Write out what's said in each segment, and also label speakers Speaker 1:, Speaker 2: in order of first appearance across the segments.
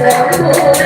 Speaker 1: Aku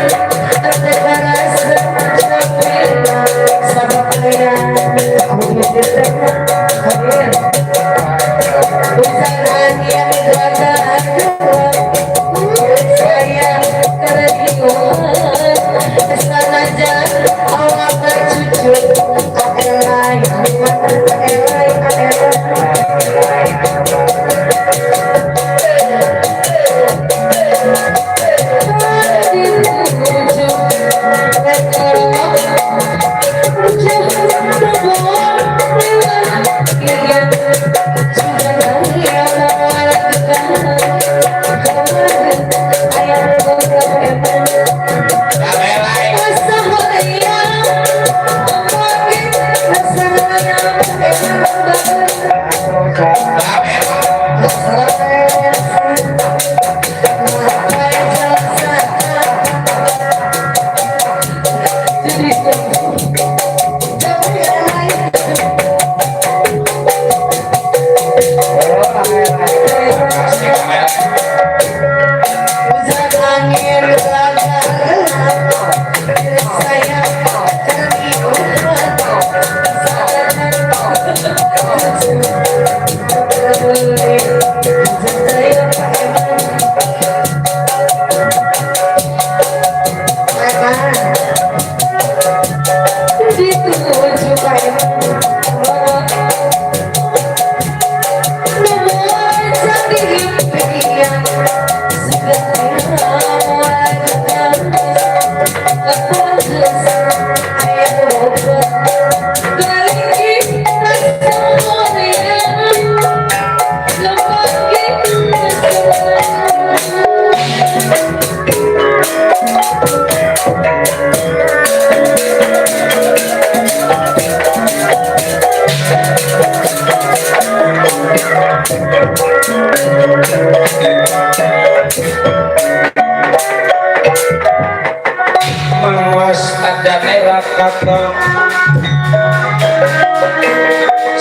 Speaker 1: datang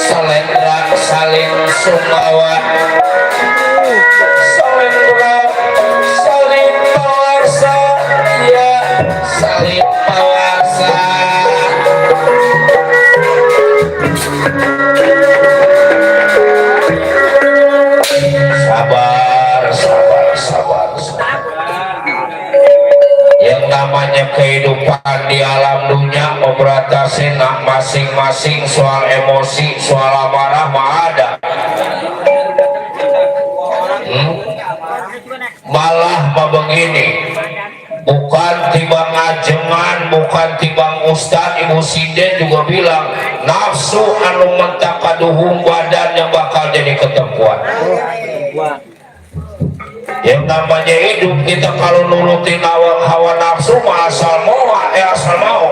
Speaker 1: salendra salin sumawa salendra salin pawarsa ya salin pawarsa sabar yang namanya kehidupan di alam dunia memberatasi masing-masing soal emosi soal amarah mah ada malah begini bukan timbang ajengan bukan timbang ustad ibu sinden juga bilang nafsu anu mentak kaduhung badan yang bakal jadi ketempuan yang namanya hidup kita kalau nurutin hawa nafsu mah asal mau asal mau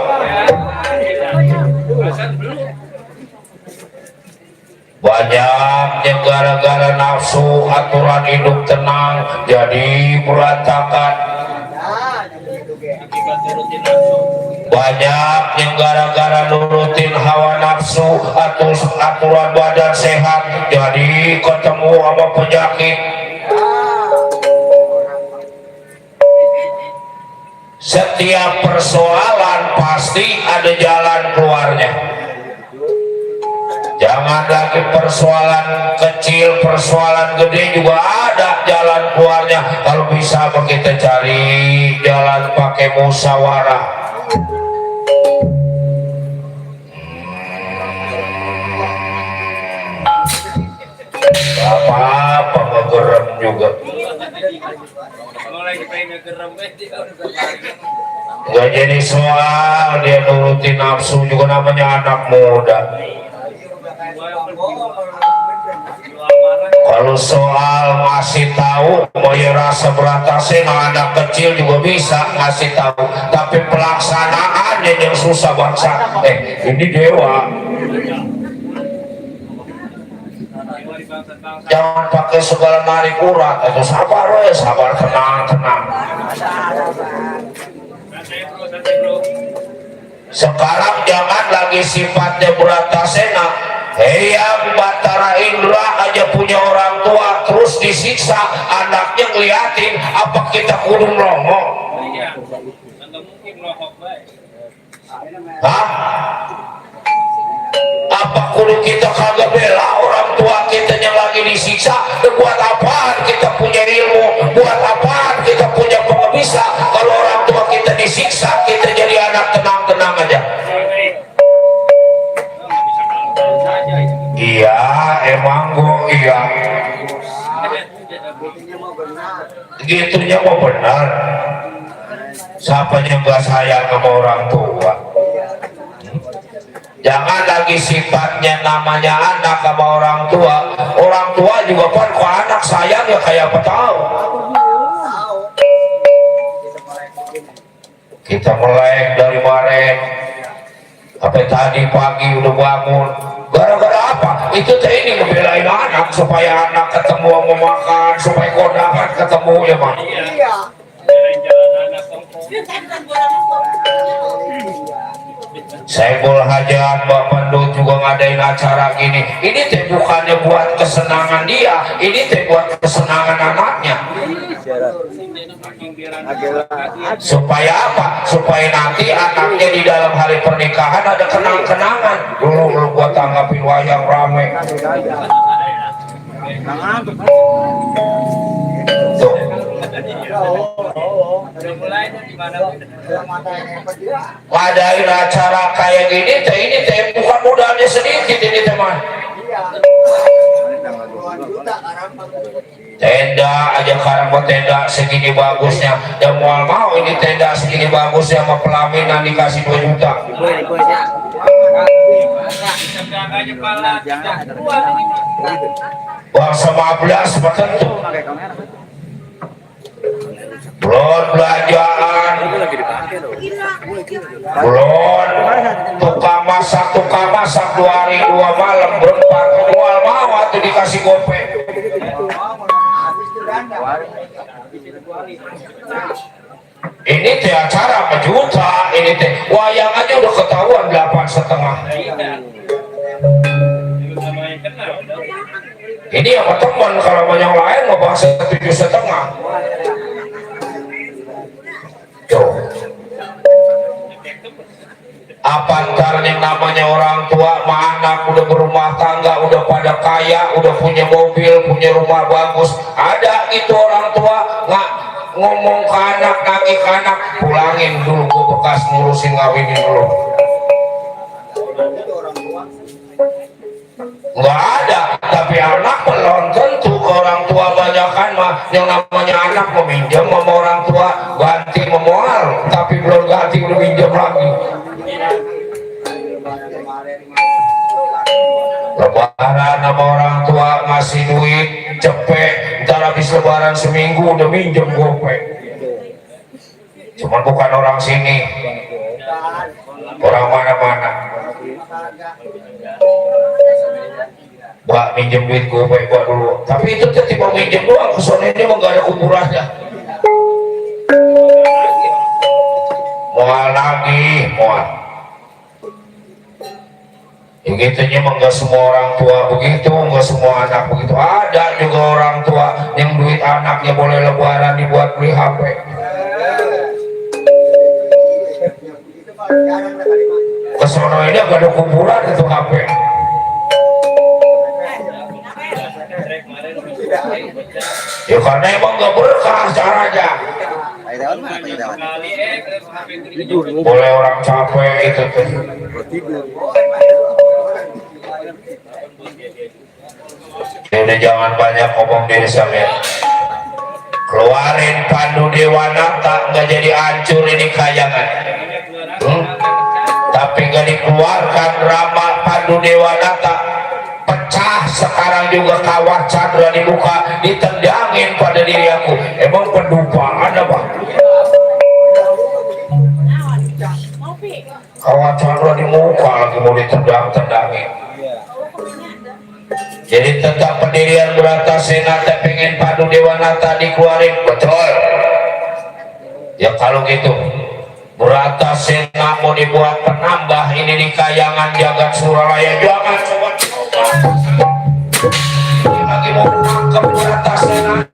Speaker 1: banyak yang gara-gara nafsu aturan hidup tenang jadi berantakan banyak yang gara-gara nurutin hawa nafsu atau aturan badan sehat jadi ketemu sama penyakit. Setiap persoalan pasti ada jalan keluarnya. Jangan lagi persoalan kecil, persoalan gede juga ada jalan keluarnya. Kalau bisa kita cari jalan pakai musyawarah. Apa-apa ngegerem juga. Gak jadi soal dia nurutin nafsu juga namanya anak muda. Kalau soal ngasih tahu mau ya rasa berantasin anak kecil juga bisa ngasih tahu tapi pelaksanaannya yang susah bangsa. Ini dewa jangan pakai segala narik urat itu sabar sabar tenang sekarang jangan lagi sifatnya berantasena yang batara indra aja punya orang tua terus disiksa anaknya ngeliatin apa kita kudu ngelongok apa kudu kita kagak bela orang tua kita yang lagi disiksa buat apaan kita punya ilmu buat apaan kita punya pengabisa kalau orang tua kita disiksa kita jadi anak tenang-tenang aja. Iya emang iya gitunya mau benar siapa yang gak sayang sama orang tua. Jangan lagi sifatnya namanya anak sama orang tua juga kan kok anak sayang ya kayak apa tahu kita melek dari kemarin sampai tadi pagi udah bangun gara-gara apa itu teh ini ngebelain anak supaya anak ketemu mau makan supaya kondangan ketemu ya mah Saiful Hajat Mbak Pendut juga ngadain acara gini ini teh bukannya buat kesenangan dia ini teh buat kesenangan anaknya supaya apa supaya nanti anaknya di dalam hari pernikahan ada kenang-kenangan dulu gua tanggapin wayang rame tuh ngadain acara kayak gini teh ini teh bukan modalnya sedikit ini teman tenda aja sekarang buat tenda segini bagusnya dan mau ini tenda segini bagusnya sama pelaminan dikasih 2 juta uang 15 tentu belum belanjaan belum tukang masak 2 hari 2 malam berempat jual mau atau dikasih gope Ini teh acara kejuta, ini teh wayang aja udah ketahuan 8,5. Ini sama teman, kalau banyak lain mau bahasa 7,5. Tuh. Apa ntar yang namanya orang tua, mah anak udah berumah tangga, udah pada kaya, udah punya mobil, punya rumah bagus, ada itu orang tua nggak ngomong ke anak, nagih ke anak, pulangin dulu, gue bekas ngurusin ngawinin dulu. Nggak ada, tapi anak belum tentu ke orang tua banyakan mah yang namanya anak meminjam sama orang tua, ganti memoal, tapi belum ganti udah minjam lagi. Lebaran sama orang tua ngasih duit cepet, ntar habis lebaran seminggu udah minjem gopek. Cuman bukan orang sini, orang mana-mana. Mbak minjem duit gopek gua dulu, tapi itu tiba minjem doang, kesana ini mah gak ada kuburannya. Mual lagi, mual. Begitunya enggak semua orang tua begitu, enggak semua anak begitu. Ada juga orang tua yang duit anaknya boleh lebaran dibuat beli HP. Kesono ini agak ada kuburan itu HP. Ya karena emang enggak berkah caranya. Boleh orang capek itu tuh. Ya udah jangan banyak ngomong diri sampean. Keluarin Pandu Dewanata, nggak jadi hancur ini kayangan. Tapi nggak dikeluarkan drama Pandu Dewanata, pecah sekarang juga kawat Chandra dibuka, ditendangin pada diri aku. Emang pendupaan apa? Kawat Chandra di muka lagi mau ditendang-tendangin. Jadi tetap pendirian Bratasena pengen Pandu Dewanata dikeluarin, betul. Ya kalau gitu Bratasena mau dibuat penambah ini di kayangan jagat Suralaya, jangan coba-coba. Lagi mau nangkep Bratasena.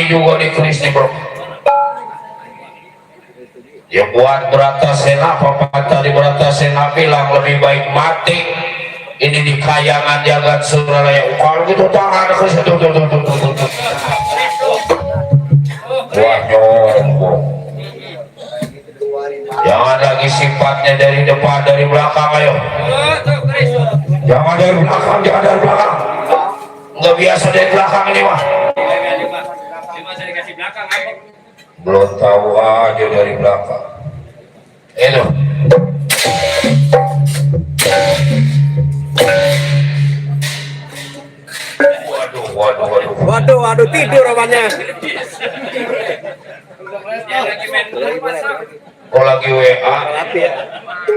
Speaker 1: juga di keris nih bro. Ya buat Bratasena, Papa tadi Bratasena bilang lebih baik mati ini di kayangan jagat Suralaya. Kalau gitu tangan ke situ tuh. Wah nyombong. Jangan lagi sifatnya dari depan dari belakang ayo. Jangan dari belakang, jangan dari belakang. Nggak biasa dari belakang ini mah. Belum tahu aja dari belakang. Itu.
Speaker 2: Waduh tidur apanya?
Speaker 1: Kok lagi WA?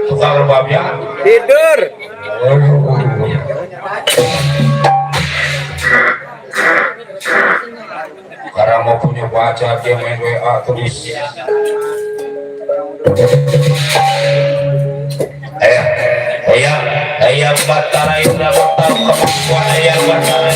Speaker 1: Tukang rebabnya?
Speaker 2: Tidur.
Speaker 1: Karena mau punya pacar dia main WA terus. Ayam batara indah batar kemampuan ayam batara.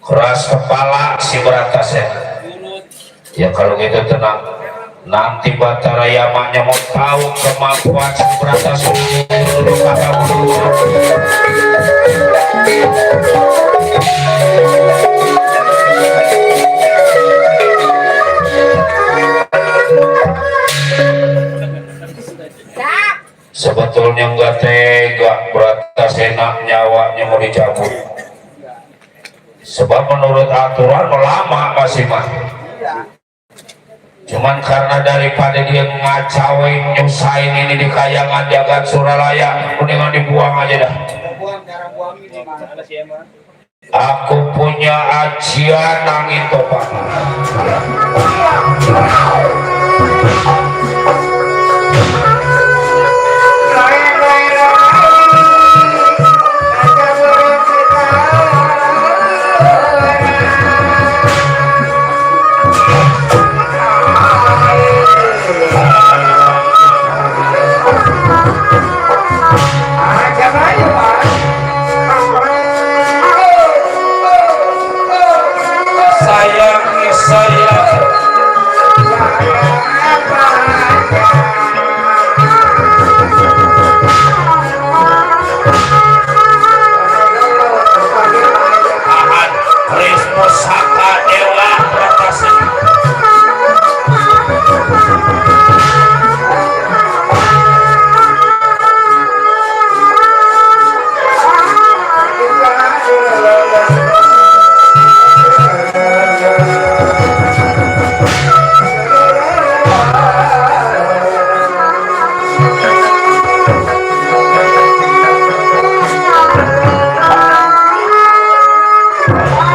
Speaker 1: Keras kepala si Bratasena. Ya kalau gitu tenang. Nanti Batara Yamanya mau tahu kemampuan si Bratasena. Sebetulnya enggak tega Bratasena nyawanya mau dicabut. Sebab menurut aturan lama masih mah. Cuman karena daripada dia ngacauin nyusahin ini di kayangan jagat Suralaya, mendingan dibuang aja dah. Aku punya ajian angin topak.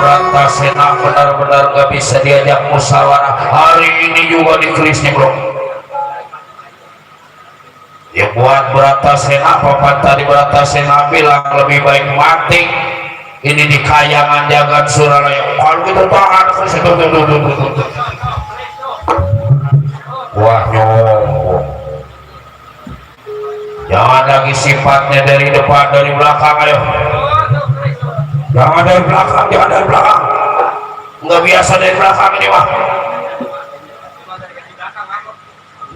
Speaker 1: Bratasena benar-benar gak bisa diajak musyawarah hari ini juga di kerisnya bro. Ya buat Bratasena, Papa tadi Bratasena bilang lebih baik mati ini di kayangan jagat Suralaya. Kalau gitu tahan ke situ. Wah nyombong. Jangan lagi sifatnya dari depan dari belakang ayo. Jangan dari belakang, jangan dari belakang. Nggak biasa dari belakang ini mah.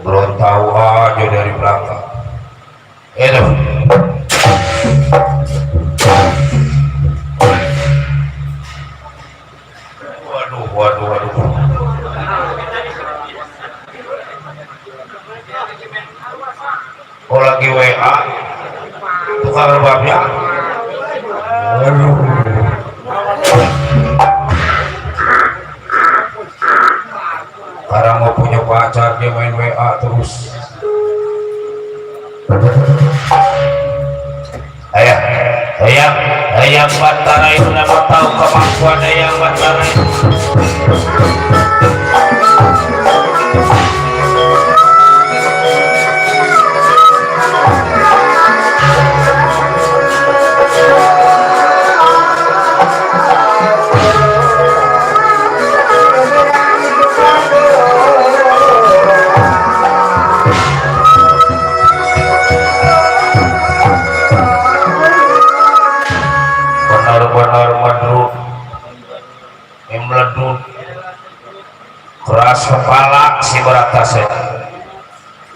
Speaker 1: Belum tahu aja dari belakang. Itu. Waduh. Oh lagi WA. Tukang rebabnya. Karena mau punya pacar dia main WA terus. Dayang Batara itu nama tahu kemampuan Dayang Batara itu. Benar-benar medrut meledut keras kepala si Bratasena.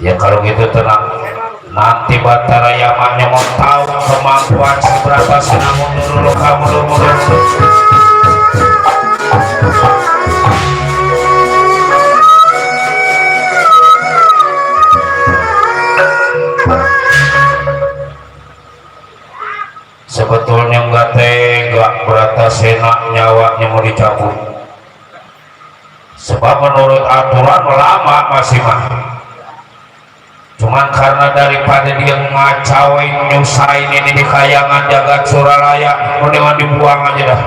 Speaker 1: Ya kalau gitu tenang, nanti Batara Yamannya mau tahu kemampuan si Bratasena. Mundur dulu kamu, mundur. Sebetulnya enggak tega Bratasena nyawanya mau dicabut, sebab menurut aturan lama masih mah. Cuman karena daripada dia ngacauin nyusahin ini di kayangan jagat Suralaya, mendingan dibuang aja dah.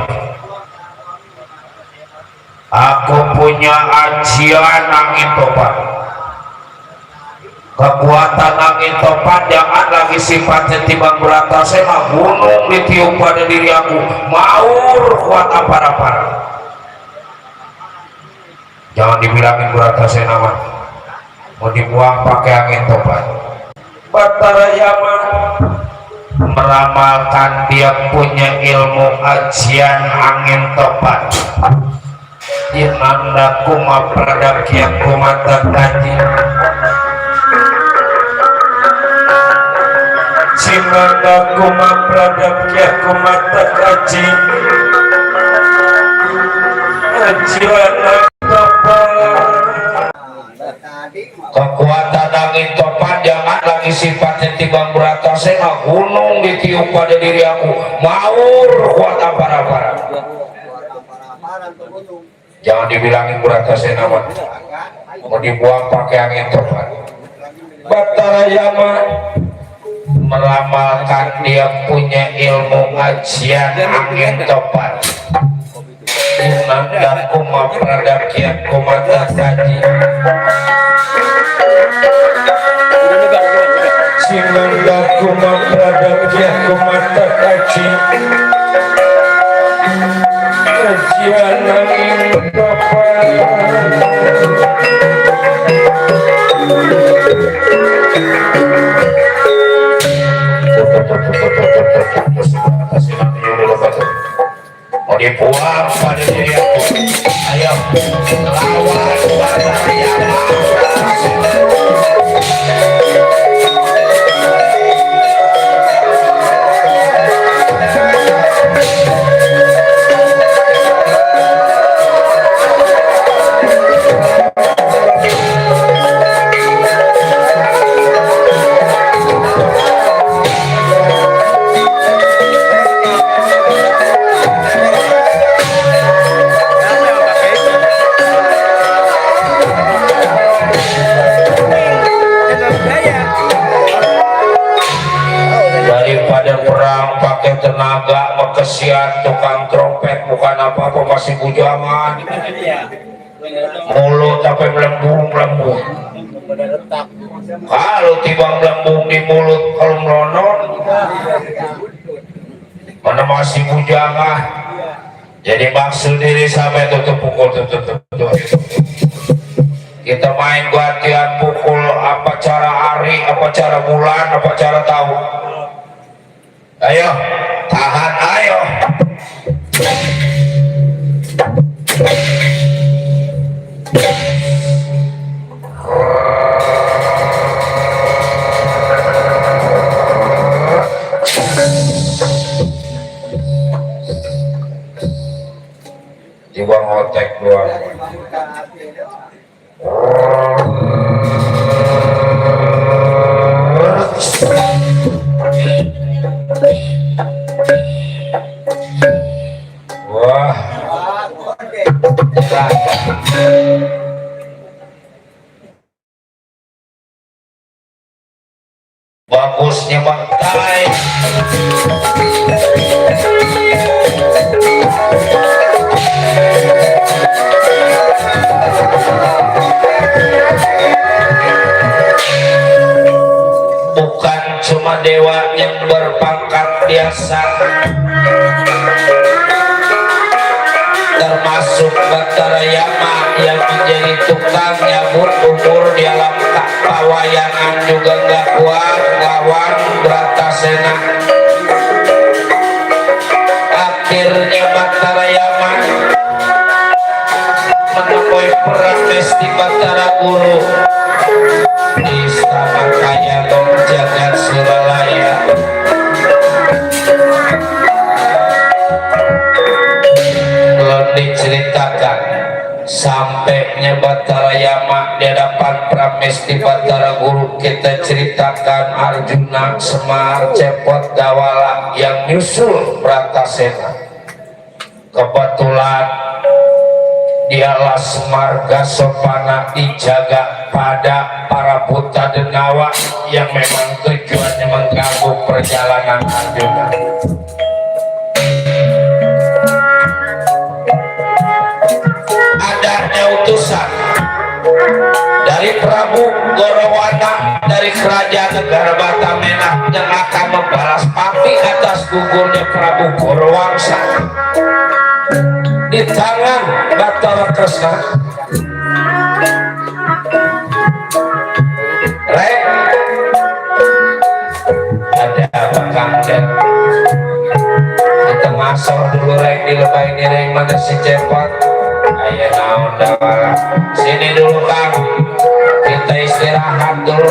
Speaker 1: Aku punya ajian angin topan. Kekuatan angin topan jangan lagi sifatnya timbang Bratasena, gunung ditiup pada diri aku, maur kuat apa-apa. Jangan dibilangin Bratasena mah mau dibuang pakai angin topan. Batara Yaman meramalkan dia punya ilmu ajian angin topan. Inanda kuma pradakya kumata kaji, Inanda kuma pradakya kumata kaji, ajian angin topan. Kekuatan angin topan jangan lagi sifatnya timbang Bratasena, gunung ditiup pada diri aku, maur kuat apa-apa. Jangan dibilangin Bratasena mah mau dibuang pakai angin topan. Batara Yaman meramalkan dia punya ilmu ajian angin topan. Inanda kuma pradakya kumata kaji, Inanda kuma pradakya kumata kaji, ajian angin topan. Mau dibuang pada diri aku. Ayo lawan Batara Yaman. Daripada perang pakai tenaga kesian tukang trompet bukan apa-apa, masih bujangan mulut sampai melembung. Kalau tiba melembung di mulut, kalau melonon mana masih bujangan. Jadi maksud diri sampai tutup pukul tutup. Kita main gantian pukul, apa cara hari, apa cara bulan, apa cara tahun. Ayo, tahan, ayo. Jiwang otek doang. Wah, bagusnya Bang Tai. bukan cuma dewa yang berpangkat biasa, termasuk Batara Yama yang menjadi tukang nyabut umur di alam pawayangan juga nggak kuat lawan Bratasena. Akhirnya Batara Yama menemui Pramesti Batara Guru di istana kaya jagat Suralaya. Belum diceritakan sampainya Batara Yama di hadapan Pramesti Batara Guru, kita ceritakan Arjuna, Semar, Cepot, Dawala yang nyusul Bratasena. Kebetulan dialah Semarga Sopana dijaga pada para buta denawa yang memang tujuannya mengganggu perjalanan Arjuna. Adanya utusan dari Prabu Gorowana dari kerajaan negara Batamena yang akan membalas pati atas gugurnya Prabu Gorowangsa di tangan Batara Kresna. Rek, ada apa Kangden? Kita masuk dulu rek di lebay ini rek, mana si Cepot? Ayo naon Dawala, sini dulu Kang, kita istirahat dulu.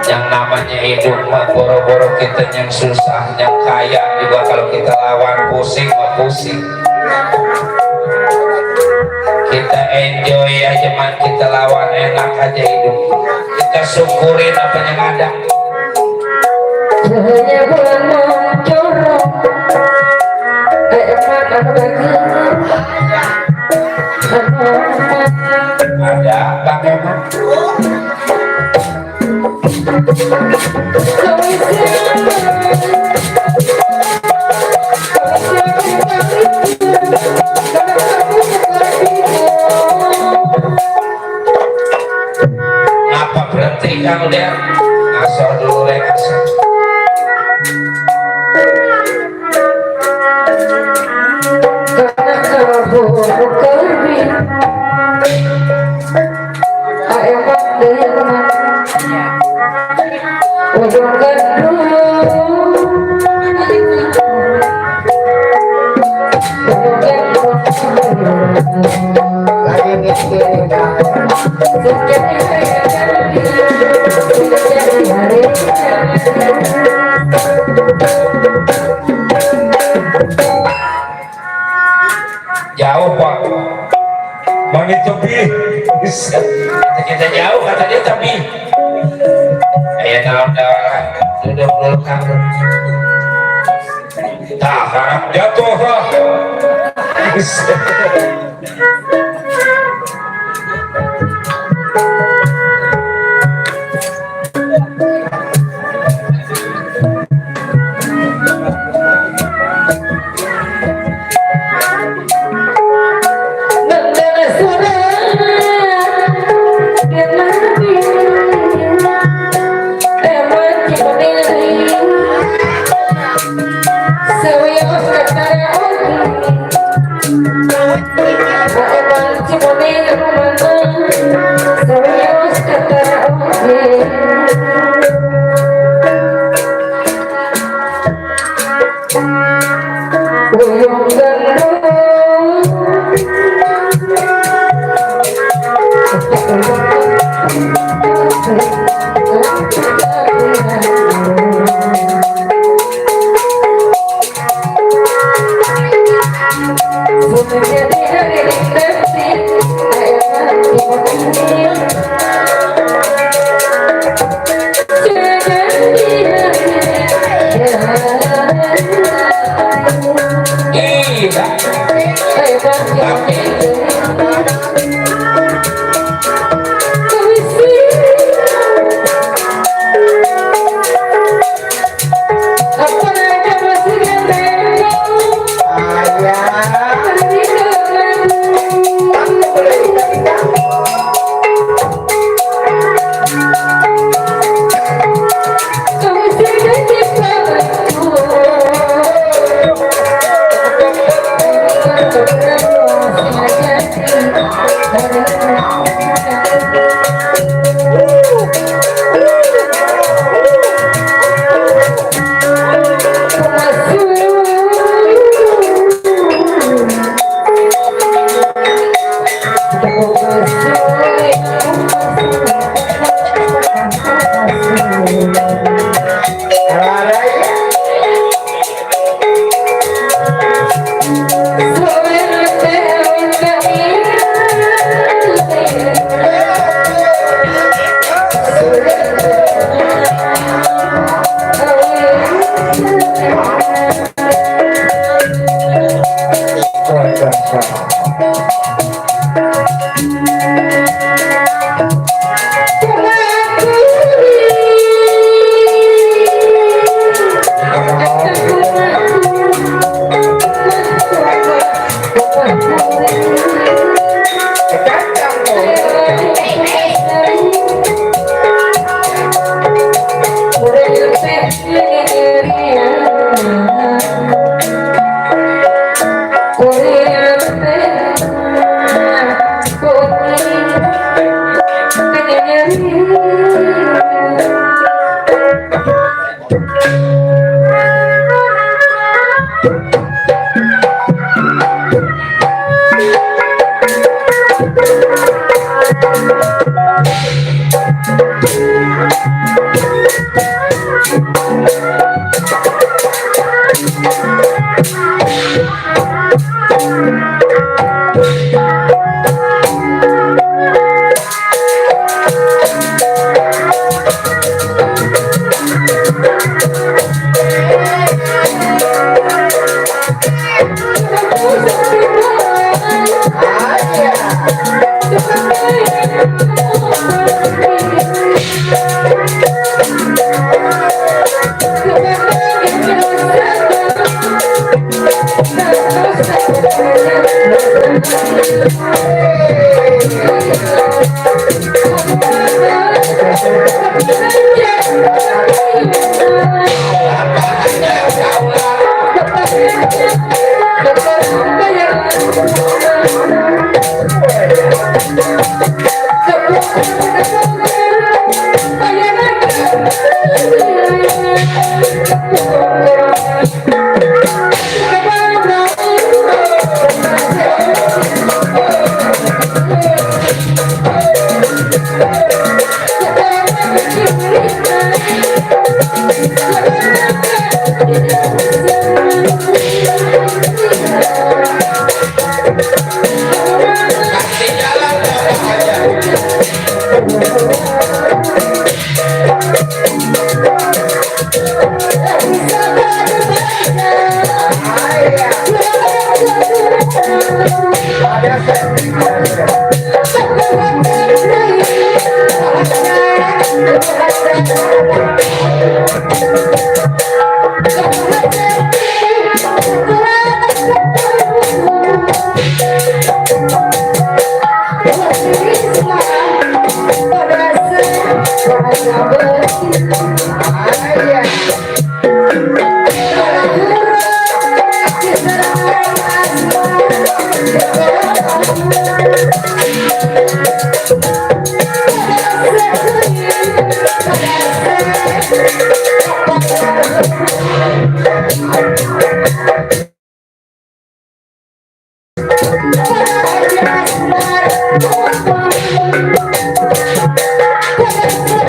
Speaker 1: Yang namanya hidup mah boro-boro kita yang susah, yang kaya juga kalau kita lawan pusing mah pusing. Kita enjoy aja man, kita lawan enak aja hidup. Kita syukurin apa yang ada.
Speaker 3: Hanya bulan mencorong, emak aku
Speaker 1: Ada bagaimana? Ngapa berhenti kamu lihat? Asal dulu rek asal.
Speaker 3: karena kamu kerbi, emak dengan ujung gedung.
Speaker 2: Lagi ngitir
Speaker 1: Jauh Pak, Bang Tobi. Kata kita jauh, kata dia tapi. Ayo dalam duduk dulu kamu. Tak harap jatuh lah. Iya.
Speaker 3: Thank you.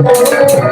Speaker 3: Thank you.